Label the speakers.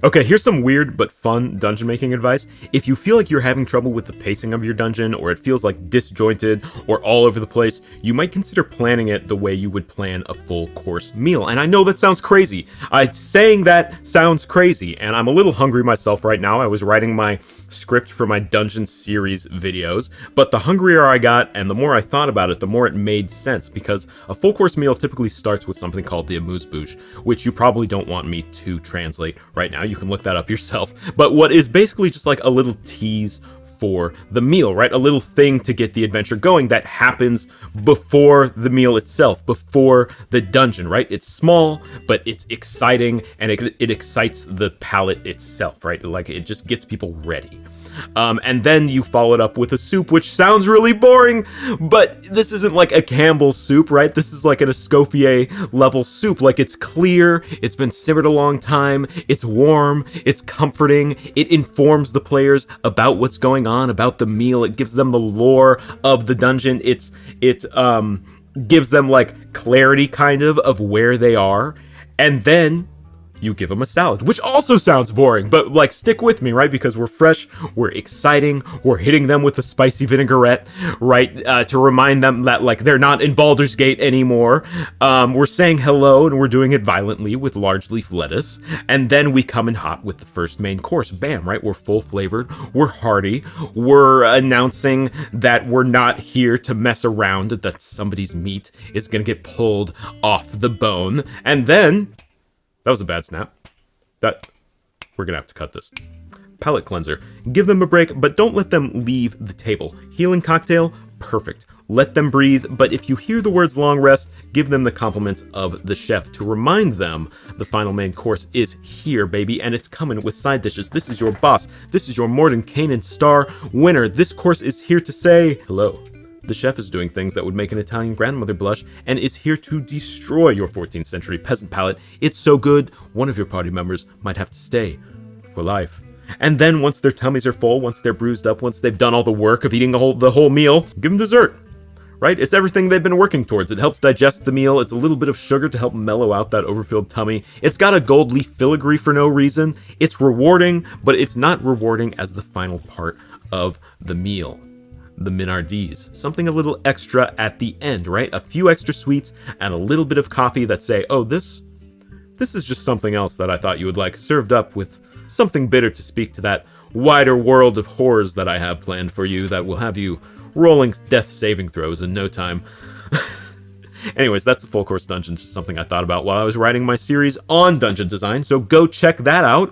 Speaker 1: Okay, here's some weird but fun dungeon making advice. If you feel like you're having trouble with the pacing of your dungeon, or it feels like disjointed or all over the place, you might consider planning it the way you would plan a full course meal. And I know that sounds crazy. Saying that sounds crazy, and I'm a little hungry myself right now. I was writing my script for my dungeon series videos, but the hungrier I got and the more I thought about it, the more it made sense, because a full course meal typically starts with something called the amuse-bouche, which you probably don't want me to translate right now. You can look that up yourself. But what is basically just like a little tease for the meal, right? A little thing to get the adventure going that happens before the meal itself, before the dungeon, right? It's small, but it's exciting, and it excites the palate itself, right? Like, it just gets people ready. And then you follow it up with a soup, which sounds really boring, but this isn't like a Campbell's soup, right? This is like an Escoffier level soup. Like, it's clear, it's been simmered a long time, it's warm, it's comforting, it informs the players about what's going on, about the meal, it gives them the lore of the dungeon, it gives them like clarity kind of where they are, and then you give them a salad, which also sounds boring, but like, stick with me, right? Because we're fresh, we're exciting, we're hitting them with a spicy vinaigrette, right? To remind them that like they're not in Baldur's Gate anymore. We're saying hello, and we're doing it violently with large leaf lettuce, and then we come in hot with the first main course. Bam, right? We're full flavored, we're hearty, we're announcing that we're not here to mess around, that somebody's meat is gonna get pulled off the bone, and then that was a bad snap. We're gonna have to cut this. Palate cleanser. Give them a break, but don't let them leave the table. Healing cocktail, perfect. Let them breathe, but if you hear the words long rest, give them the compliments of the chef to remind them the final main course is here, baby, and it's coming with side dishes. This is your boss. This is your Mordenkainen star winner. This course is here to say hello. The chef is doing things that would make an Italian grandmother blush, and is here to destroy your 14th century peasant palate. It's so good, one of your party members might have to stay for life. And then once their tummies are full, once they're bruised up, once they've done all the work of eating the whole meal, give them dessert. Right? It's everything they've been working towards. It helps digest the meal. It's a little bit of sugar to help mellow out that overfilled tummy. It's got a gold leaf filigree for no reason. It's rewarding, but it's not rewarding as the final part of the meal. The minardies, something a little extra at the end, right? A few extra sweets and a little bit of coffee that say, oh, this is just something else that I thought you would like, served up with something bitter to speak to that wider world of horrors that I have planned for you that will have you rolling death saving throws in no time. Anyways, that's the full course dungeon, just something I thought about while I was writing my series on dungeon design, so go check that out.